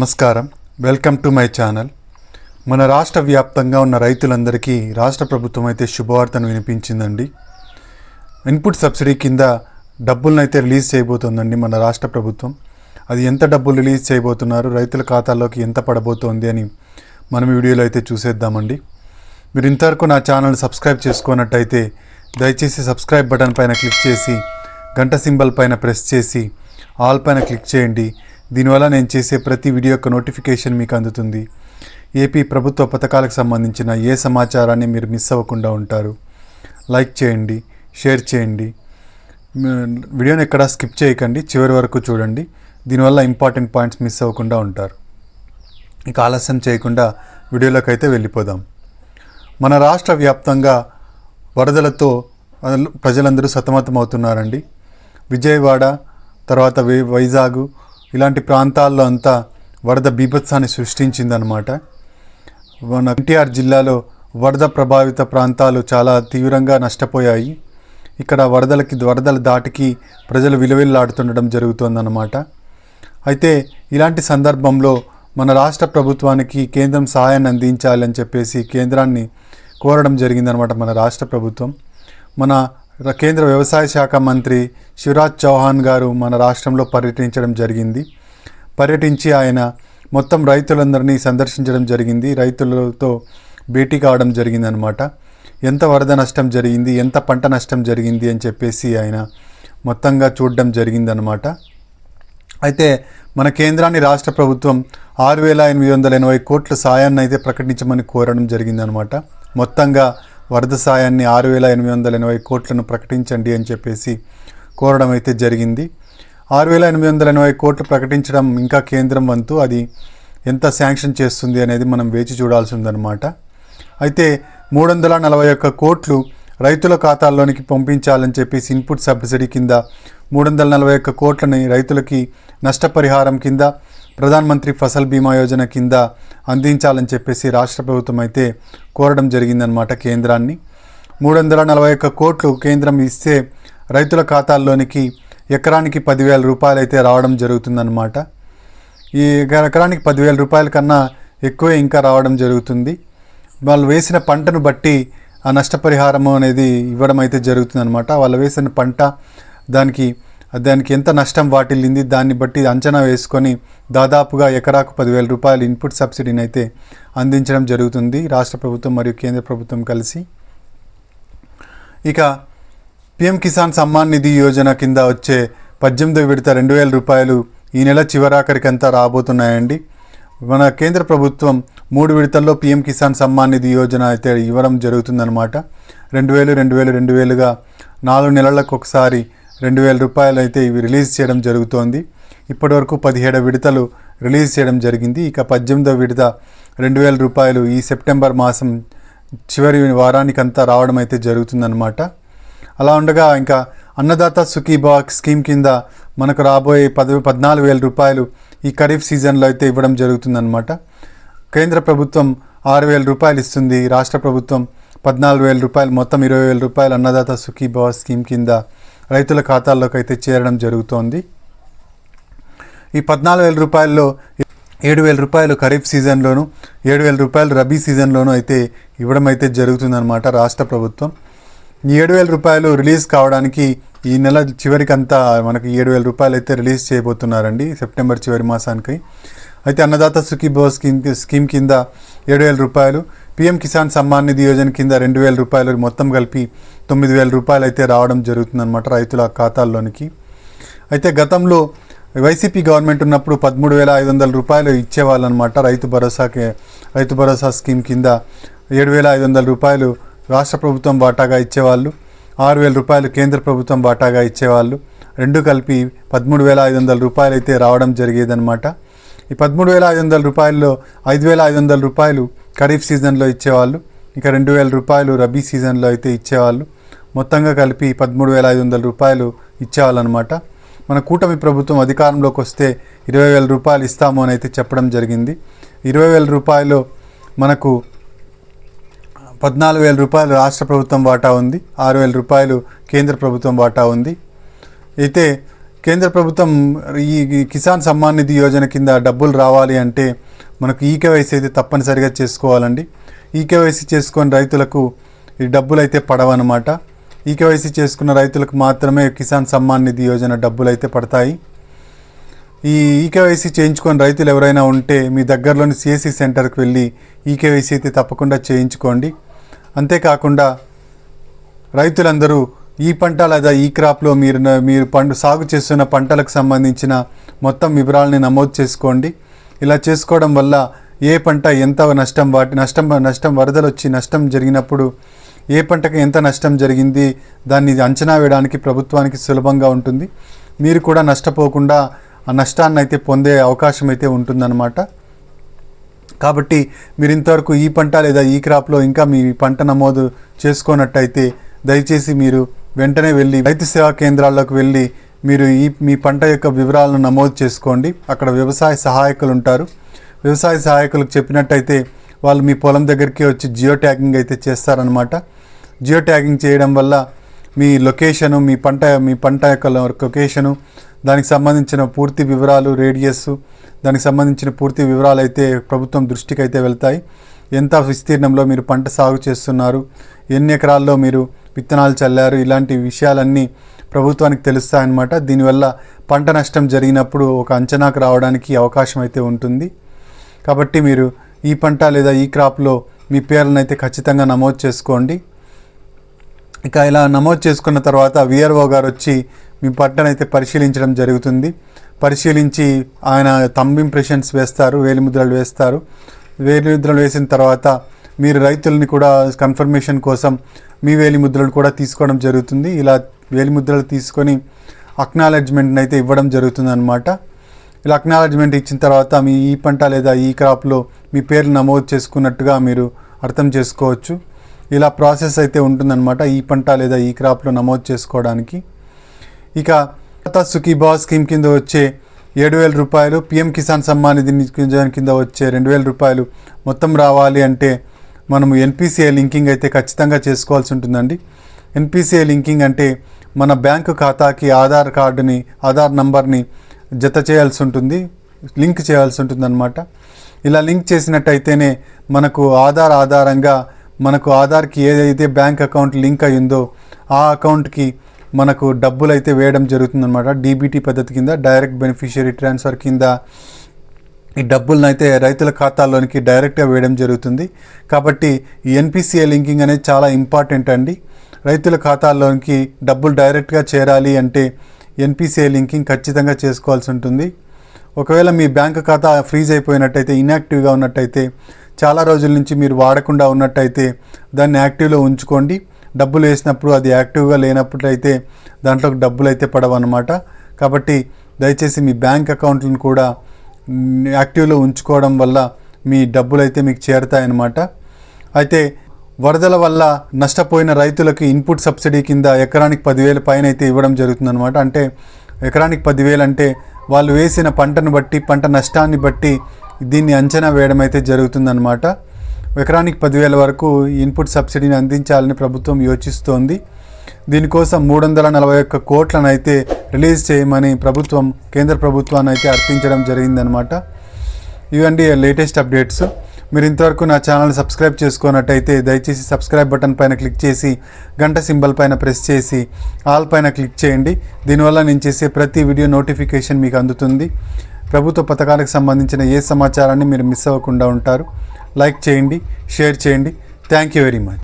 నమస్కారం, welcome to my channel. మన రాష్ట్ర వ్యాప్తంగా ఉన్న రైతులందరికీ రాష్ట్ర ప్రభుత్వం అయితే శుభవార్తను వినిపించిందండి. ఇన్పుట్ సబ్సిడీ కింద డబ్బులను అయితే రిలీజ్ చేయబోతోందండి మన రాష్ట్ర ప్రభుత్వం. అది ఎంత డబ్బులు రిలీజ్ చేయబోతున్నారు, రైతుల ఖాతాల్లోకి ఎంత పడబోతోంది అని మనం వీడియోలో అయితే చూసేద్దామండి. మీరు ఇంతవరకు నా ఛానల్ సబ్స్క్రైబ్ చేసుకున్నట్టయితే దయచేసి సబ్స్క్రైబ్ బటన్ పైన క్లిక్ చేసి గంట సింబల్ పైన ప్రెస్ చేసి ఆల్ పైన క్లిక్ చేయండి. దీనివల్ల నేను చేసే ప్రతి వీడియో యొక్క నోటిఫికేషన్ మీకు అందుతుంది. ఏపీ ప్రభుత్వ పథకాలకు సంబంధించిన ఏ సమాచారాన్ని మీరు మిస్ అవ్వకుండా ఉంటారు. లైక్ చేయండి, షేర్ చేయండి, వీడియోని ఎక్కడ స్కిప్ చేయకండి, చివరి వరకు చూడండి. దీనివల్ల ఇంపార్టెంట్ పాయింట్స్ మిస్ అవ్వకుండా ఉంటారు. ఇక ఆలస్యం చేయకుండా వీడియోలోకి అయితే వెళ్ళిపోదాం. మన రాష్ట్ర వ్యాప్తంగా వరదలతో ప్రజలందరూ సతమతమవుతున్నారండి. విజయవాడ తర్వాత వైజాగ్ ఇలాంటి ప్రాంతాల్లో అంతా వరద బీభత్సాన్ని సృష్టించిందనమాట. మన ఎన్టీఆర్ జిల్లాలో వరద ప్రభావిత ప్రాంతాలు చాలా తీవ్రంగా నష్టపోయాయి. ఇక్కడ వరదల ధాటికి ప్రజలు విలువెల్లాడుతుండడం జరుగుతుందన్నమాట. అయితే ఇలాంటి సందర్భంలో మన రాష్ట్ర ప్రభుత్వానికి కేంద్రం సహాయాన్ని అందించాలని చెప్పేసి కేంద్రాన్ని కోరడం జరిగిందనమాట. మన రాష్ట్ర ప్రభుత్వం, మన కేంద్ర వ్యవసాయ శాఖ మంత్రి శివరాజ్ చౌహాన్ గారు మన రాష్ట్రంలో పర్యటించడం జరిగింది. పర్యటించి ఆయన మొత్తం రైతులందరినీ సందర్శించడం జరిగింది. రైతులతో భేటీ కావడం జరిగిందనమాట. ఎంత వరద నష్టం జరిగింది, ఎంత పంట నష్టం జరిగింది అని చెప్పేసి ఆయన మొత్తంగా చూడడం జరిగిందనమాట. అయితే మన కేంద్రాన్ని రాష్ట్ర ప్రభుత్వం 6,880 కోట్ల సాయాన్ని అయితే ప్రకటించమని కోరడం జరిగిందనమాట. మొత్తంగా వరద సాయాన్ని 6,880 కోట్లను ప్రకటించండి అని చెప్పేసి కోరడం అయితే జరిగింది. 6,880 కోట్లు ప్రకటించడం ఇంకా కేంద్రం వంతు. అది ఎంత శాంక్షన్ చేస్తుంది అనేది మనం వేచి చూడాల్సి ఉందన్నమాట. అయితే 341 కోట్లు రైతుల ఖాతాల్లోనికి పంపించాలని చెప్పేసి ఇన్పుట్ సబ్సిడీ కింద 341 కోట్లని రైతులకి నష్టపరిహారం కింద ప్రధానమంత్రి ఫసల్ బీమా యోజన కింద అందించాలని చెప్పేసి రాష్ట్ర ప్రభుత్వం అయితే కోరడం జరిగిందనమాట కేంద్రాన్ని. 341 కోట్లు కేంద్రం ఇస్తే రైతుల ఖాతాల్లోనికి ఎకరానికి 10,000 రూపాయలు అయితే రావడం జరుగుతుందన్నమాట. ఈ ఎకరానికి 10,000 రూపాయల కన్నా ఎక్కువే ఇంకా రావడం జరుగుతుంది. వాళ్ళు వేసిన పంటను బట్టి ఆ నష్టపరిహారము అనేది ఇవ్వడం అయితే జరుగుతుందన్నమాట. వాళ్ళు వేసిన పంట దానికి ఎంత నష్టం వాటిల్లింది దాన్ని బట్టి అంచనా వేసుకొని దాదాపుగా ఎకరాకు 10,000 రూపాయలు ఇన్పుట్ సబ్సిడీని అయితే అందించడం జరుగుతుంది రాష్ట్ర ప్రభుత్వం మరియు కేంద్ర ప్రభుత్వం కలిసి. ఇక పిఎం కిసాన్ సమ్మాన్ నిధి యోజన కింద వచ్చే 18వ విడత 2,000 రూపాయలు ఈ నెల చివరాఖరికంతా రాబోతున్నాయండి. మన కేంద్ర ప్రభుత్వం 3 విడతల్లో పిఎం కిసాన్ సమ్మాన్ నిధి యోజన అయితే ఇవ్వడం జరుగుతుందన్నమాట. 2,000గా 4 నెలలకు ఒకసారి 2,000 రూపాయలు అయితే ఇవి రిలీజ్ చేయడం జరుగుతోంది. ఇప్పటివరకు 17 విడతలు రిలీజ్ చేయడం జరిగింది. ఇక 18వ విడత 2,000 రూపాయలు ఈ సెప్టెంబర్ మాసం చివరి వారానికంతా రావడం అయితే జరుగుతుందన్నమాట. అలా ఉండగా ఇంకా అన్నదాత సుఖీభవ స్కీమ్ కింద మనకు రాబోయే 14,000 రూపాయలు ఈ ఖరీఫ్ సీజన్లో అయితే ఇవ్వడం జరుగుతుందన్నమాట. కేంద్ర ప్రభుత్వం 6,000 రూపాయలు ఇస్తుంది, రాష్ట్ర ప్రభుత్వం 14,000 రూపాయలు, మొత్తం 20,000 రూపాయలు అన్నదాత సుఖీభవ స్కీమ్ కింద రైతుల ఖాతాల్లోకి అయితే చేరడం జరుగుతోంది. ఈ 14,000 రూపాయల్లో 7,000 రూపాయలు ఖరీఫ్ సీజన్లోను, 7,000 రూపాయలు రబీ సీజన్లోనూ అయితే ఇవ్వడం అయితే జరుగుతుందన్నమాట రాష్ట్ర ప్రభుత్వం. ఈ 7,000 రూపాయలు రిలీజ్ కావడానికి ఈ నెల చివరికంతా మనకి 7,000 రూపాయలు అయితే రిలీజ్ చేయబోతున్నారండి సెప్టెంబర్ చివరి మాసానికి. అయితే అన్నదాత సుఖీభవ స్కీమ్ కింద 7,000 రూపాయలు, పిఎం కిసాన్ సమ్మాన్ నిధి యోజన కింద 2,000 రూపాయలు, మొత్తం కలిపి 9,000 రూపాయలు అయితే రావడం జరుగుతుందన్నమాట రైతుల ఖాతాల్లోనికి. అయితే గతంలో వైసీపీ గవర్నమెంట్ ఉన్నప్పుడు 13,500 రూపాయలు ఇచ్చేవాళ్ళనమాట. రైతు భరోసా స్కీమ్ కింద 7,500 రూపాయలు రాష్ట్ర ప్రభుత్వం వాటాగా ఇచ్చేవాళ్ళు, 6,000 రూపాయలు కేంద్ర ప్రభుత్వం వాటాగా ఇచ్చేవాళ్ళు. రెండు కలిపి 13,500 రూపాయలు అయితే రావడం జరిగేదన్నమాట. ఈ 13,500 రూపాయల్లో 5,500 రూపాయలు ఖరీఫ్ సీజన్లో ఇచ్చేవాళ్ళు, ఇక 2,000 రూపాయలు రబీ సీజన్లో అయితే ఇచ్చేవాళ్ళు. మొత్తంగా కలిపి 13,500 రూపాయలు ఇచ్చేవాళ్ళు అనమాట. మన కూటమి ప్రభుత్వం అధికారంలోకి వస్తే 20,000 రూపాయలు ఇస్తాము అని అయితే చెప్పడం జరిగింది. 20,000 రూపాయలు మనకు 14,000 రూపాయలు రాష్ట్ర ప్రభుత్వం వాటా ఉంది, 6,000 రూపాయలు కేంద్ర ప్రభుత్వం వాటా ఉంది. అయితే కేంద్ర ప్రభుత్వం ఈ కిసాన్ సమ్మాన్ నిధి యోజన కింద డబ్బులు రావాలి అంటే మనకు ఈకేవైసీ అయితే తప్పనిసరిగా చేసుకోవాలండి. ఈకేవైసీ చేసుకొని రైతులకు ఈ డబ్బులు అయితే పడవన్నమాట. ఈకేవైసీ చేసుకున్న రైతులకు మాత్రమే కిసాన్ సమ్మాన్ నిధి యోజన డబ్బులు అయితే పడతాయి. ఈ ఈకేవైసీ చేయించుకొని రైతులు ఎవరైనా ఉంటే మీ దగ్గరలోని సిఎస్సి సెంటర్కి వెళ్ళి ఈకేవైసీ అయితే తప్పకుండా చేయించుకోండి. అంతేకాకుండా రైతులందరూ ఈ పంట లేదా ఈ క్రాప్లో మీరు సాగు చేస్తున్న పంటలకు సంబంధించిన మొత్తం వివరాలని నమోదు చేసుకోండి. ఇలా చేసుకోవడం వల్ల ఏ పంట ఎంత నష్టం వరదలు వచ్చి నష్టం జరిగినప్పుడు ఏ పంటకు ఎంత నష్టం జరిగింది దాన్ని అంచనా వేయడానికి ప్రభుత్వానికి సులభంగా ఉంటుంది. మీరు కూడా నష్టపోకుండా ఆ నష్టాన్ని అయితే పొందే అవకాశం అయితే ఉంటుందన్నమాట. కాబట్టి మీరు ఇంతవరకు ఈ పంట లేదా ఈ క్రాప్లో ఇంకా మీ పంట నమోదు చేసుకున్నట్టయితే దయచేసి మీరు వెంటనే వెళ్ళి రైతు సేవా కేంద్రాల్లోకి వెళ్ళి మీరు మీ పంట యొక్క వివరాలను నమోదు చేసుకోండి. అక్కడ వ్యవసాయ సహాయకులు ఉంటారు. వ్యవసాయ సహాయకులకు చెప్పినట్టయితే వాళ్ళు మీ పొలం దగ్గరికి వచ్చి జియో ట్యాగింగ్ అయితే చేస్తారనమాట. జియో ట్యాగింగ్ చేయడం వల్ల మీ లొకేషను మీ పంట యొక్క లొకేషను దానికి సంబంధించిన పూర్తి వివరాలు, రేడియస్, దానికి సంబంధించిన పూర్తి వివరాలు అయితే ప్రభుత్వం దృష్టికి అయితే వెళ్తాయి. ఎంత విస్తీర్ణంలో మీరు పంట సాగు చేస్తున్నారు, ఎన్ని ఎకరాల్లో మీరు విత్తనాలు చల్లారు, ఇలాంటి విషయాలన్నీ ప్రభుత్వానికి తెలుస్తాయన్నమాట. దీనివల్ల పంట నష్టం జరిగినప్పుడు ఒక అంచనాకు రావడానికి అవకాశం అయితే ఉంటుంది. కాబట్టి మీరు ఈ పంట లేదా ఈ క్రాప్లో మీ పేర్లను అయితే ఖచ్చితంగా నమోదు చేసుకోండి. ఇక ఇలా నమోదు చేసుకున్న తర్వాత విఆర్ఓ గారు వచ్చి మీ పంటనైతే పరిశీలించడం జరుగుతుంది. పరిశీలించి ఆయన థంబ్ ఇంప్రెషన్స్ వేస్తారు, వేలిముద్రలు వేస్తారు. వేలిముద్రలు వేసిన తర్వాత మీరు రైతుల్ని కూడా కన్ఫర్మేషన్ కోసం మీ వేలిముద్రలు కూడా తీసుకోవడం జరుగుతుంది. ఇలా వేలిముద్రలు తీసుకొని అక్నాలెడ్జ్మెంట్ని అయితే ఇవ్వడం జరుగుతుంది అన్నమాట. ఇలా అక్నాలెడ్జ్మెంట్ ఇచ్చిన తర్వాత మీ ఈ పంట లేదా ఈ క్రాప్లో మీ పేర్లు నమోదు చేసుకున్నట్టుగా మీరు అర్థం చేసుకోవచ్చు. ఇలా ప్రాసెస్ అయితే ఉంటుందన్నమాట ఈ పంట లేదా ఈ క్రాప్లో నమోదు చేసుకోవడానికి. ఇక సుఖీభావ స్కీమ్ కింద వచ్చే 7,000 రూపాయలు, పిఎం కిసాన్ సమ్మాన్ నిధి కింద వచ్చే 2,000 రూపాయలు మొత్తం రావాలి అంటే మనము ఎన్పిసిఐ లింకింగ్ అయితే ఖచ్చితంగా చేసుకోవాల్సి ఉంటుందండి. ఎన్పిసిఐ లింకింగ్ అంటే మన బ్యాంకు ఖాతాకి ఆధార్ నంబర్ని జత చేయాల్సి ఉంటుంది, లింక్ చేయాల్సి ఉంటుంది అన్నమాట. ఇలా లింక్ చేసినట్టయితేనే మనకు ఆధారంగా మనకు ఆధార్కి ఏదైతే బ్యాంక్ అకౌంట్ లింక్ అయ్యిందో ఆ అకౌంట్కి మనకు డబ్బులు అయితే వేయడం జరుగుతుందన్నమాట. డీబీటీ పద్ధతి కింద, డైరెక్ట్ బెనిఫిషియరీ ట్రాన్స్ఫర్ కింద ఈ డబ్బులను అయితే రైతుల ఖాతాల్లోనికి డైరెక్ట్గా వేయడం జరుగుతుంది. కాబట్టి ఈ ఎన్పిసిఐ లింకింగ్ అనేది చాలా ఇంపార్టెంట్ అండి. రైతుల ఖాతాల్లోనికి డబ్బులు డైరెక్ట్గా చేరాలి అంటే ఎన్పిసిఐ లింకింగ్ ఖచ్చితంగా చేసుకోవాల్సి ఉంటుంది. ఒకవేళ మీ బ్యాంకు ఖాతా ఫ్రీజ్ అయిపోయినట్టయితే, ఇన్యాక్టివ్గా ఉన్నట్టయితే, చాలా రోజుల నుంచి మీరు వాడకుండా ఉన్నట్టయితే దాన్ని యాక్టివ్లో ఉంచుకోండి. డబ్బులు వేసినప్పుడు అది యాక్టివ్గా లేనప్పుడైతే దాంట్లోకి డబ్బులు అయితే పడవన్నమాట. కాబట్టి దయచేసి మీ బ్యాంక్ అకౌంట్లను కూడా యాక్టివ్లో ఉంచుకోవడం వల్ల మీ డబ్బులు అయితే మీకు చేరుతాయన్నమాట. అయితే వరదల వల్ల నష్టపోయిన రైతులకు ఇన్పుట్ సబ్సిడీ కింద ఎకరానికి 10,000 పైన అయితే ఇవ్వడం జరుగుతుందన్నమాట. అంటే ఎకరానికి 10,000 అంటే వాళ్ళు వేసిన పంటను బట్టి, పంట నష్టాన్ని బట్టి దీన్ని అంచనా వేయడం అయితే జరుగుతుందన్నమాట. ఎకరానికి 10,000 వరకు ఇన్పుట్ సబ్సిడీని అందించాలని ప్రభుత్వం యోచిస్తోంది. దీనికోసం 341 కోట్లను అయితే రిలీజ్ చేయమని కేంద్ర ప్రభుత్వాన్ని అయితే అర్థించడం జరిగిందనమాట. ఇవండి లేటెస్ట్ అప్డేట్స్. మీరు ఇంతవరకు నా ఛానల్ సబ్స్క్రైబ్ చేసుకున్నట్టయితే దయచేసి సబ్స్క్రైబ్ బటన్ పైన క్లిక్ చేసి గంట సింబల్ పైన ప్రెస్ చేసి ఆల్ పైన క్లిక్ చేయండి. దీనివల్ల నేను చేసే ప్రతి వీడియో నోటిఫికేషన్ మీకు అందుతుంది. ప్రభుత్వ పథకాలకు సంబంధించిన ఏ సమాచారాన్ని మీరు మిస్ అవ్వకుండా ఉంటారు. లైక్ చేయండి, షేర్ చేయండి. Thank you very much.